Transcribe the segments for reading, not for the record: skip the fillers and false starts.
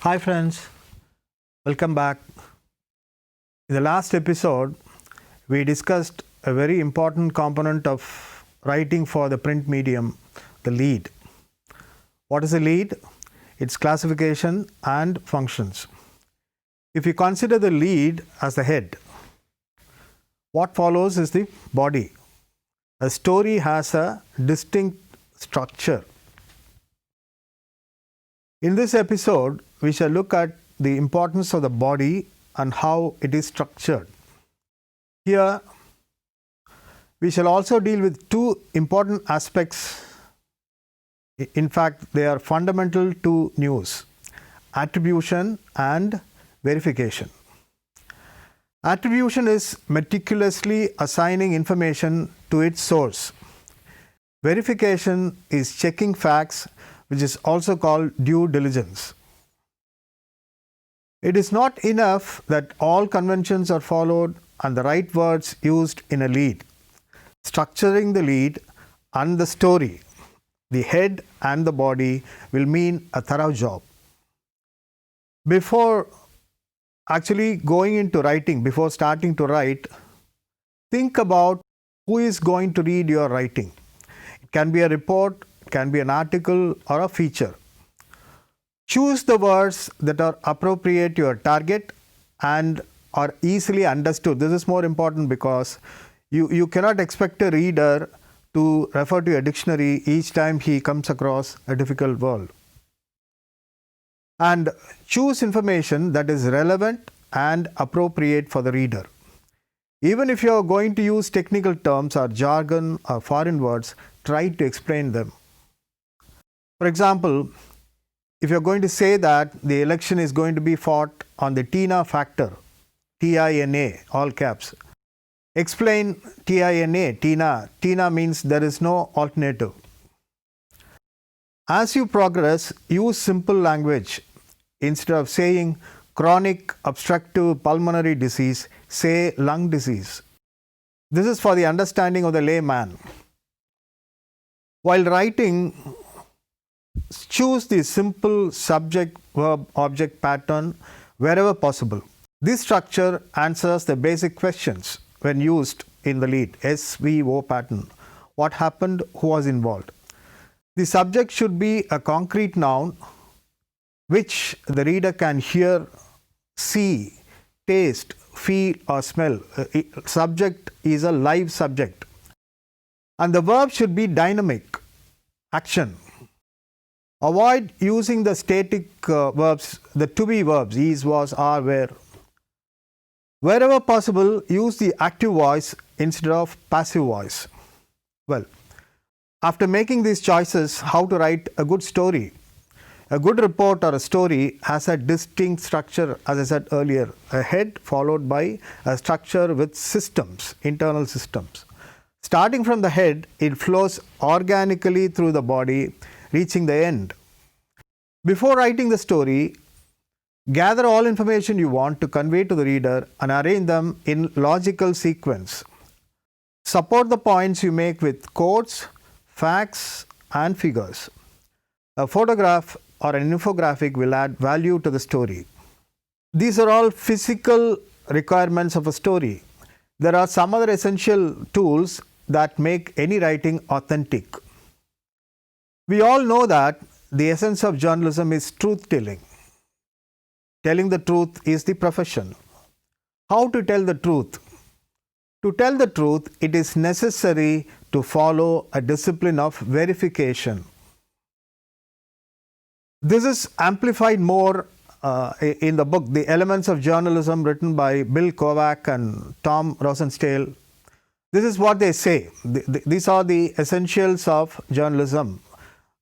Hi friends, welcome back. In the last episode, we discussed a very important component of writing for the print medium, the lead. What is a lead? Its classification and functions. If you consider the lead as the head, what follows is the body. A story has a distinct structure. In this episode, we shall look at the importance of the body and how it is structured. Here, we shall also deal with two important aspects. In fact, they are fundamental to news: attribution and verification. Attribution is meticulously assigning information to its source. Verification is checking facts, which is also called due diligence. It is not enough that all conventions are followed and the right words used in a lead. Structuring the lead and the story, the head and the body, will mean a thorough job. Before actually going into writing, before starting to write, think about who is going to read your writing. It can be a report, it can be an article or a feature. Choose the words that are appropriate to your target and are easily understood. This is more important because you cannot expect a reader to refer to a dictionary each time he comes across a difficult word. And choose information that is relevant and appropriate for the reader. Even if you are going to use technical terms or jargon or foreign words, try to explain them. For example, if you are going to say that the election is going to be fought on the TINA factor, TINA, all caps, explain TINA, TINA. TINA means there is no alternative. As you progress, use simple language. Instead of saying chronic obstructive pulmonary disease, say lung disease. This is for the understanding of the layman. While writing, choose the simple subject-verb-object pattern wherever possible. This structure answers the basic questions when used in the lead, SVO pattern. What happened? Who was involved? The subject should be a concrete noun which the reader can hear, see, taste, feel or smell. Subject is a live subject. And the verb should be dynamic, action. Avoid using the static verbs, the to be verbs, is, was, are, were. Wherever possible, use the active voice instead of passive voice. Well, after making these choices, how to write a good story? A good report or a story has a distinct structure, as I said earlier, a head followed by a structure with systems, internal systems. Starting from the head, it flows organically through the body, reaching the end. Before writing the story, gather all information you want to convey to the reader and arrange them in logical sequence. Support the points you make with quotes, facts and figures. A photograph or an infographic will add value to the story. These are all physical requirements of a story. There are some other essential tools that make any writing authentic. We all know that the essence of journalism is truth-telling. Telling the truth is the profession. How to tell the truth? To tell the truth, it is necessary to follow a discipline of verification. This is amplified more in the book, The Elements of Journalism, written by Bill Kovac and Tom Rosenstale. This is what they say. These are the essentials of journalism.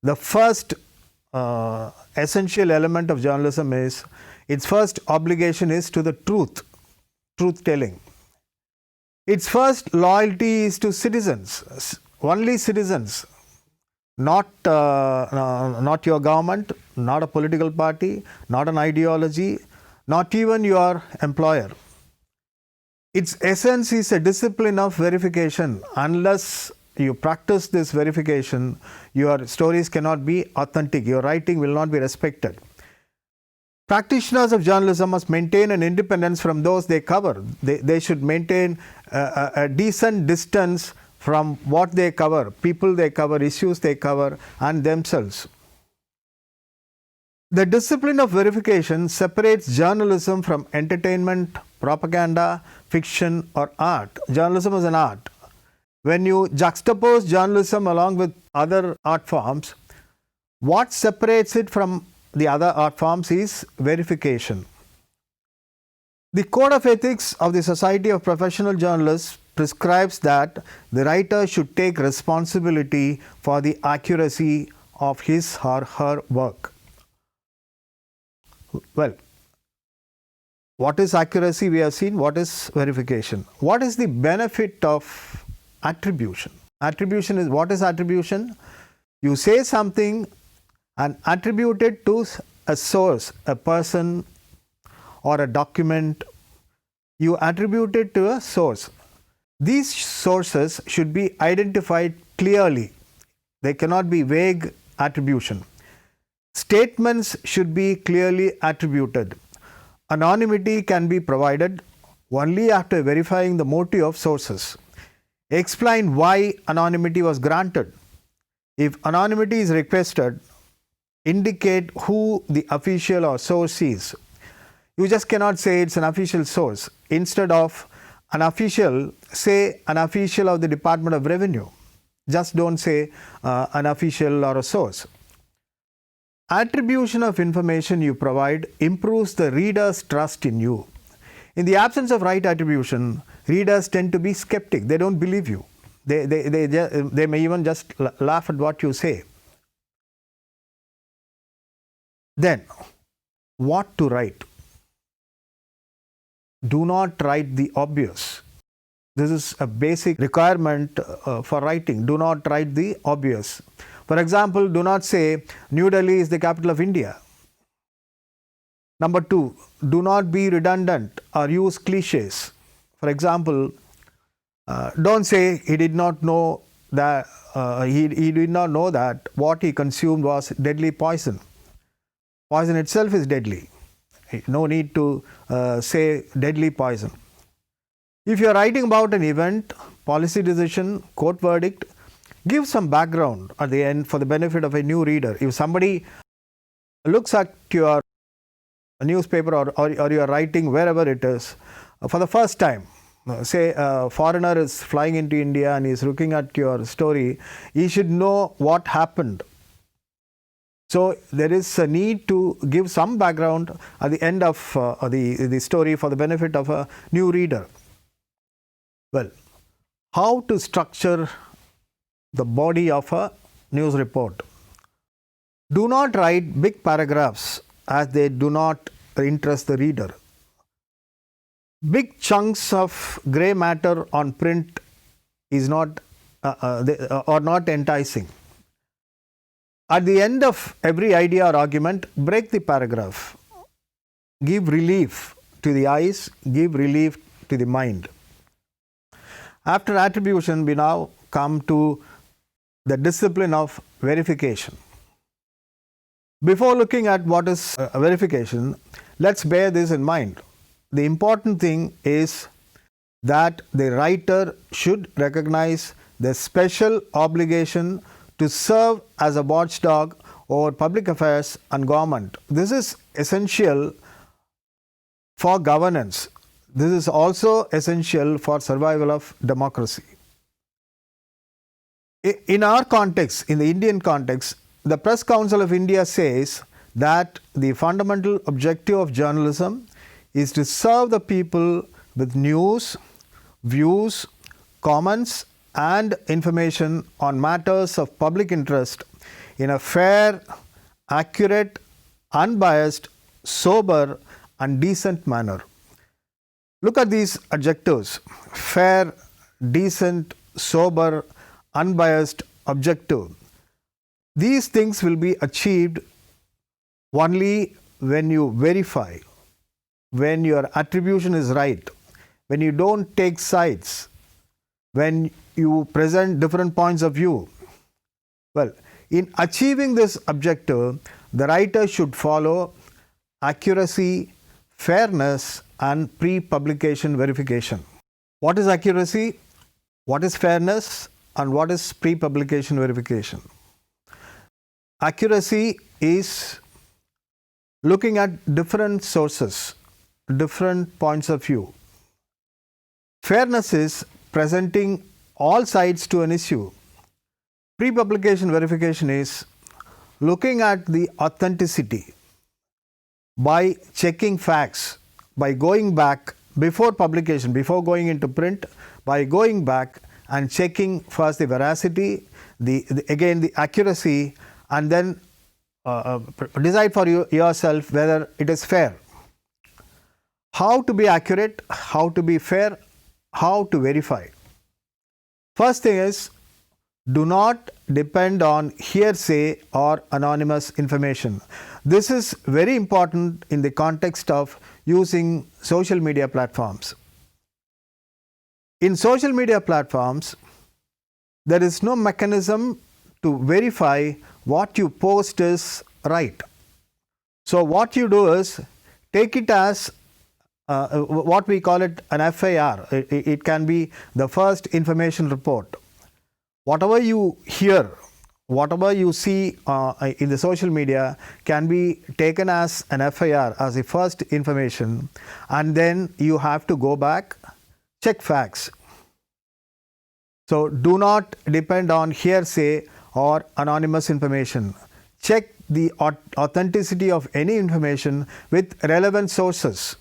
The first essential element of journalism is, its first obligation is to the truth telling. Its first loyalty is to citizens, only citizens, not your government, not a political party, not an ideology, not even your employer. Its essence is a discipline of verification. Unless you practice this verification, your stories cannot be authentic, your writing will not be respected. Practitioners of journalism must maintain an independence from those they cover. They should maintain a decent distance from what they cover, people they cover, issues they cover, and themselves. The discipline of verification separates journalism from entertainment, propaganda, fiction, or art. Journalism is an art. When you juxtapose journalism along with other art forms, what separates it from the other art forms is verification. The Code of Ethics of the Society of Professional Journalists prescribes that the writer should take responsibility for the accuracy of his or her work. Well, what is accuracy? We have seen. What is verification? What is the benefit of attribution? Attribution is, what is attribution? You say something and attribute it to a source, a person, or a document. You attribute it to a source. These sources should be identified clearly. They cannot be vague attribution. Statements should be clearly attributed. Anonymity can be provided only after verifying the motive of sources. Explain why anonymity was granted. If anonymity is requested, indicate who the official or source is. You just cannot say it's an official source. Instead of an official, say an official of the Department of Revenue. Just don't say an official or a source. Attribution of information you provide improves the reader's trust in you. In the absence of right attribution, readers tend to be skeptic. They don't believe you. They may even just laugh at what you say. Then, what to write? Do not write the obvious. This is a basic requirement for writing. Do not write the obvious. For example, do not say New Delhi is the capital of India. Number 2, do not be redundant or use cliches. For example, don't say he did not know that he did not know that what he consumed was deadly poison. Poison itself is deadly. No need to say deadly poison. If you are writing about an event, policy decision, court verdict, give some background at the end for the benefit of a new reader. If somebody looks at your newspaper or you are writing wherever it is for the first time, say a foreigner is flying into India and he is looking at your story, he should know what happened. So there is a need to give some background at the end of the story for the benefit of a new reader. Well, how to structure the body of a news report? Do not write big paragraphs as they do not interest the reader. Big chunks of grey matter on print is not or not enticing. At the end of every idea or argument, break the paragraph. Give relief to the eyes, give relief to the mind. After attribution, we now come to the discipline of verification. Before looking at what is verification, let's bear this in mind. The important thing is that the writer should recognize the special obligation to serve as a watchdog over public affairs and government. This is essential for governance. This is also essential for survival of democracy. In our context, in the Indian context, the Press Council of India says that the fundamental objective of journalism is to serve the people with news, views, comments, and information on matters of public interest in a fair, accurate, unbiased, sober, and decent manner. Look at these adjectives: fair, decent, sober, unbiased, objective. These things will be achieved only when you verify, when your attribution is right, when you don't take sides, when you present different points of view. Well, in achieving this objective, the writer should follow accuracy, fairness, and pre-publication verification. What is accuracy? What is fairness? And what is pre-publication verification? Accuracy is looking at different sources, different points of view. Fairness is presenting all sides to an issue. Pre-publication verification is looking at the authenticity by checking facts, by going back before publication, before going into print, by going back and checking first the veracity, again the accuracy, and then decide for yourself whether it is fair. How to be accurate, how to be fair, how to verify. First thing is, do not depend on hearsay or anonymous information. This is very important in the context of using social media platforms. In social media platforms, there is no mechanism to verify what you post is right. So what you do is take it as what we call it an FIR. It can be the first information report. Whatever you hear, whatever you see in the social media can be taken as an FIR, as the first information, and then you have to go back, check facts. So do not depend on hearsay or anonymous information. Check the authenticity of any information with relevant sources.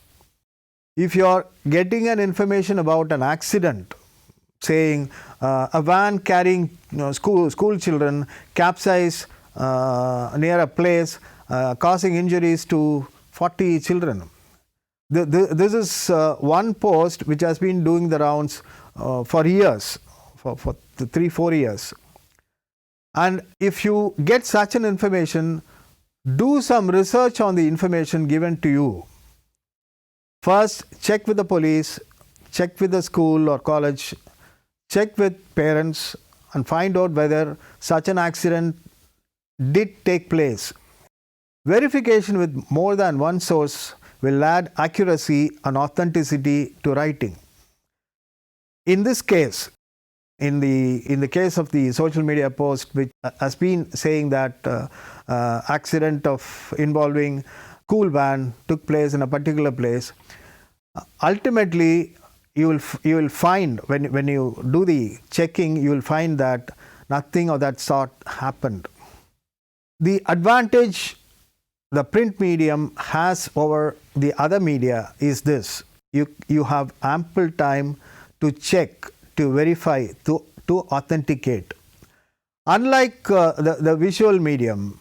If you are getting an information about an accident, saying a van carrying school children capsized near a place, causing injuries to 40 children. This is one post which has been doing the rounds for years, for 3-4 years. And if you get such an information, do some research on the information given to you. First, check with the police, check with the school or college, check with parents, and find out whether such an accident did take place. Verification with more than one source will add accuracy and authenticity to writing. In this case, in the case of the social media post, which has been saying that accident involving school van took place in a particular place, ultimately you will find, when you do the checking, you will find that nothing of that sort happened. The advantage the print medium has over the other media is this: you have ample time to check, to verify, to authenticate. Unlike the visual medium,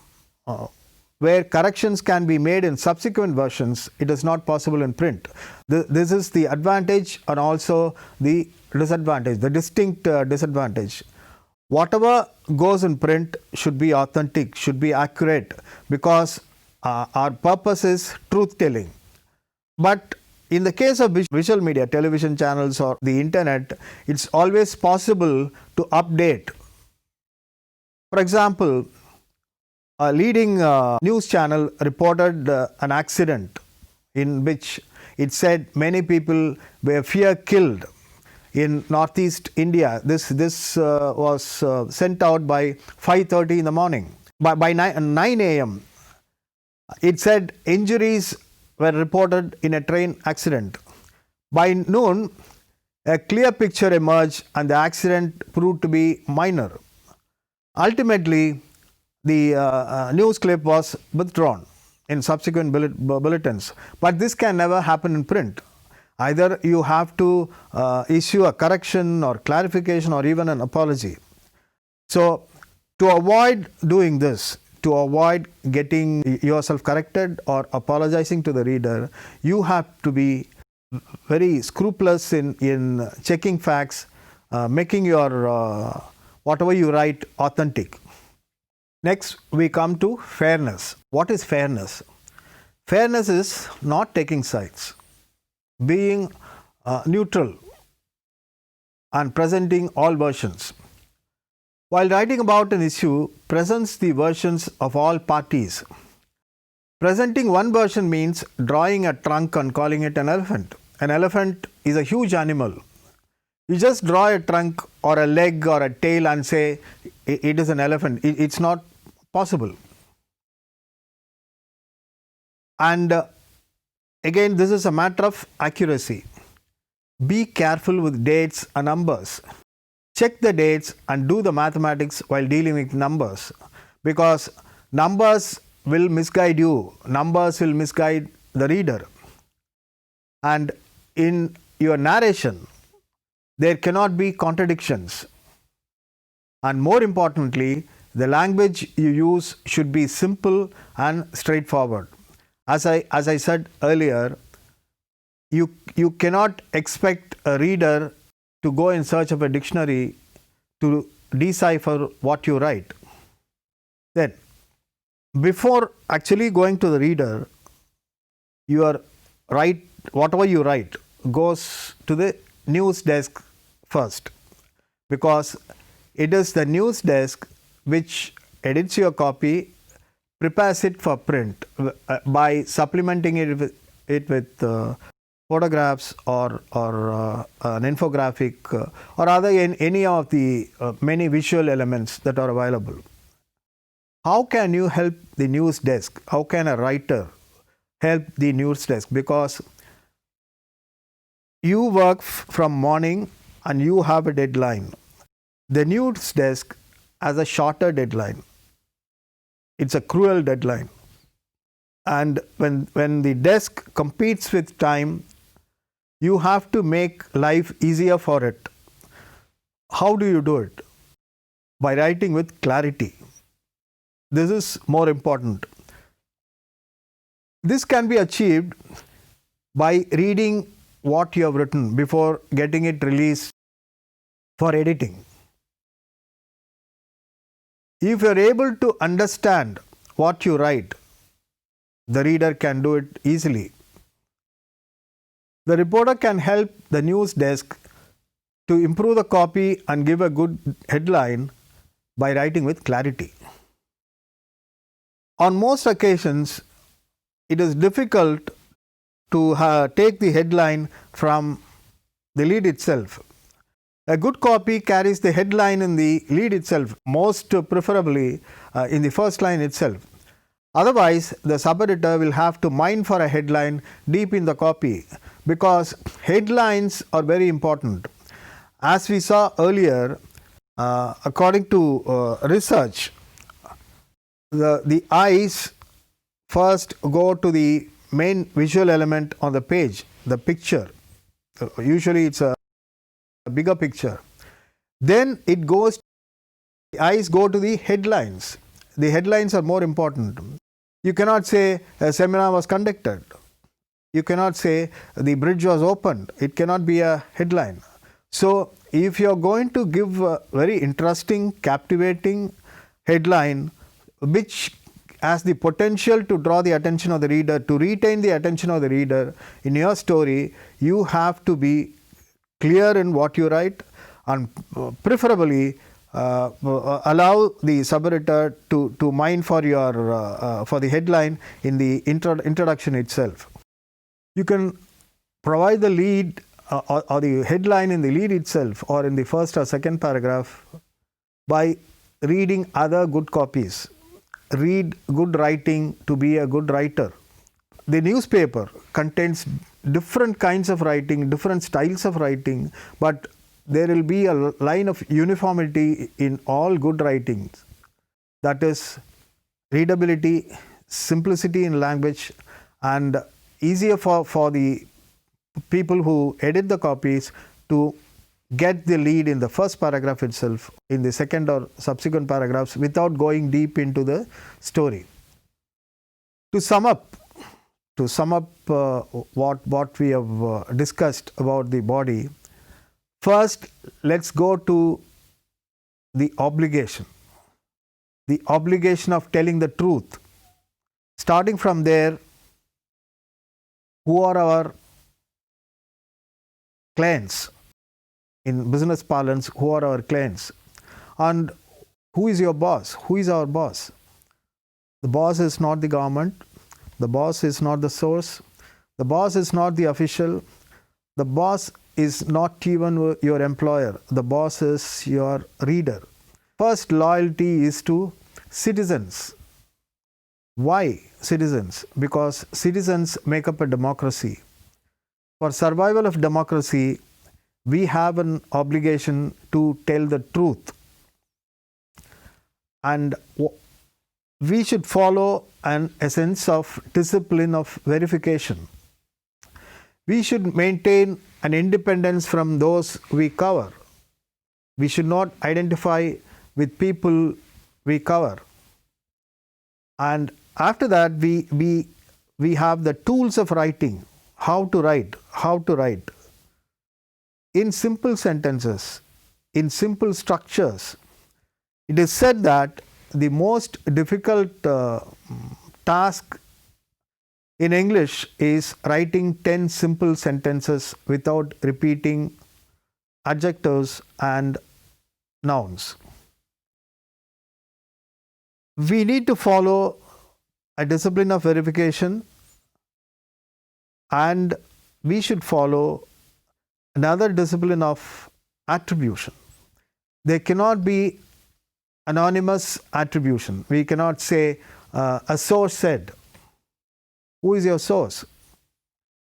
where corrections can be made in subsequent versions, it is not possible in print. This is the advantage and also the disadvantage, the distinct disadvantage. Whatever goes in print should be authentic, should be accurate, because our purpose is truth telling. But in the case of visual media, television channels or the internet, it's always possible to update. For example, a leading news channel reported an accident in which it said many people were fear-killed in northeast India. This was sent out by 5:30 in the morning. By 9 a.m., it said injuries were reported in a train accident. By noon, a clear picture emerged and the accident proved to be minor. Ultimately, the news clip was withdrawn in subsequent bulletins. But this can never happen in print. Either you have to issue a correction or clarification or even an apology. So, to avoid doing this, to avoid getting yourself corrected or apologizing to the reader, you have to be very scrupulous in checking facts, making your whatever you write authentic. Next, we come to fairness. What is fairness? Fairness is not taking sides, being neutral and presenting all versions. While writing about an issue, presents the versions of all parties. Presenting one version means drawing a trunk and calling it an elephant. An elephant is a huge animal. You just draw a trunk or a leg or a tail and say it is an elephant. It's not possible. And again, this is a matter of accuracy. Be careful with dates and numbers. Check the dates and do the mathematics while dealing with numbers, because numbers will misguide you. Numbers will misguide the reader. And in your narration, there cannot be contradictions. And more importantly, the language you use should be simple and straightforward. As I said earlier, you cannot expect a reader to go in search of a dictionary to decipher what you write. Then, before actually going to the reader, whatever you write goes to the news desk first, because it is the news desk which edits your copy, prepares it for print by supplementing it with photographs or an infographic or any of the many visual elements that are available. How can you help the news desk? How can a writer help the news desk? Because you work from morning and you have a deadline. The news desk has a shorter deadline. It's a cruel deadline. And when the desk competes with time, you have to make life easier for it. How do you do it? By writing with clarity. This is more important. This can be achieved by reading what you have written before getting it released for editing. If you are able to understand what you write, the reader can do it easily. The reporter can help the news desk to improve the copy and give a good headline by writing with clarity. On most occasions, it is difficult to take the headline from the lead itself. A good copy carries the headline in the lead itself, most preferably in the first line itself. Otherwise, the sub-editor will have to mine for a headline deep in the copy, because headlines are very important. As we saw earlier, according to research, the eyes first go to the main visual element on the page, the picture. Usually it's a bigger picture. Then the eyes go to the headlines. The headlines are more important. You cannot say a seminar was conducted. You cannot say the bridge was opened. It cannot be a headline. So if you are going to give a very interesting, captivating headline which has the potential to draw the attention of the reader, to retain the attention of the reader in your story, you have to be clear in what you write, and preferably allow the sub-editor to mine for the headline in the introduction itself. You can provide the lead or the headline in the lead itself or in the first or second paragraph by reading other good copies. Read good writing to be a good writer. The newspaper contains different kinds of writing, different styles of writing, but there will be a line of uniformity in all good writings. That is readability, simplicity in language, and easier for the people who edit the copies to get the lead in the first paragraph itself, in the second or subsequent paragraphs, without going deep into the story. To sum up what we have discussed about the body, first let's go to the obligation of telling the truth. Starting from there, who are our clients? In business parlance, who are our clients? And who is your boss? Who is our boss? The boss is not the government. The boss is not the source. The boss is not the official. The boss is not even your employer. The boss is your reader. First, loyalty is to citizens. Why citizens? Because citizens make up a democracy. For survival of democracy, we have an obligation to tell the truth. And we should follow a sense of discipline of verification. We should maintain an independence from those we cover. We should not identify with people we cover. And after that, we have the tools of writing. How to write. In simple sentences, in simple structures. It is said that the most difficult task in English is writing 10 simple sentences without repeating adjectives and nouns. We need to follow a discipline of verification, and we should follow another discipline of attribution. There cannot be anonymous attribution. We cannot say a source said. Who is your source?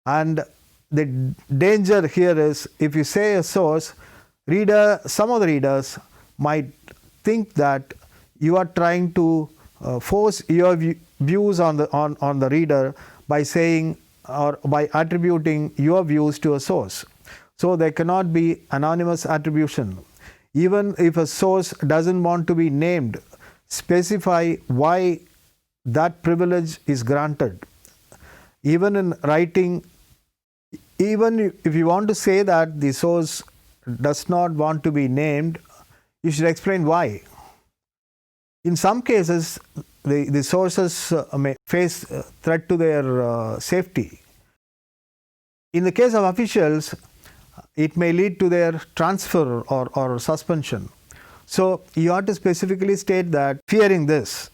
And the danger here is, if you say a source, some of the readers might think that you are trying to force your views on the reader by saying or by attributing your views to a source. So there cannot be anonymous attribution. Even if a source doesn't want to be named, specify why that privilege is granted. Even in writing, even if you want to say that the source does not want to be named, you should explain why. In some cases, the sources may face threat to their safety. In the case of officials, it may lead to their transfer or suspension. So you have to specifically state that, fearing this,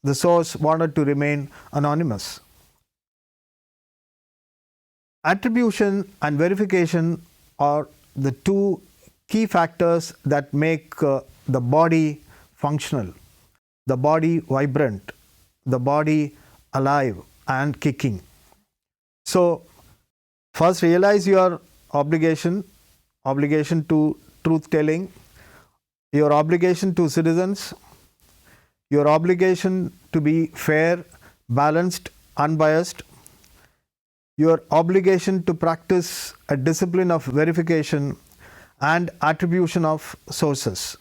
the source wanted to remain anonymous. Attribution and verification are the two key factors that make the body functional, the body vibrant, the body alive and kicking. So first, realize your obligation to truth telling, your obligation to citizens, your obligation to be fair, balanced, unbiased, your obligation to practice a discipline of verification and attribution of sources.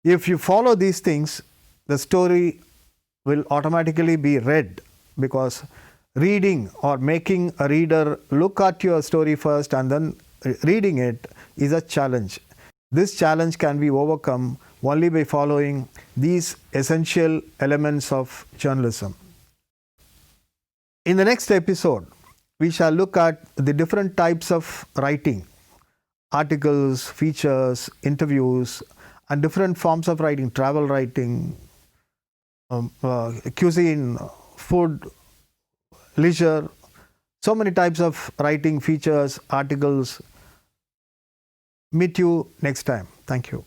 If you follow these things, the story will automatically be read, because reading or making a reader look at your story first and then reading it is a challenge. This challenge can be overcome only by following these essential elements of journalism. In the next episode, we shall look at the different types of writing: articles, features, interviews, and different forms of writing: travel writing, cuisine, food, leisure, so many types of writing, features, articles. Meet you next time. Thank you.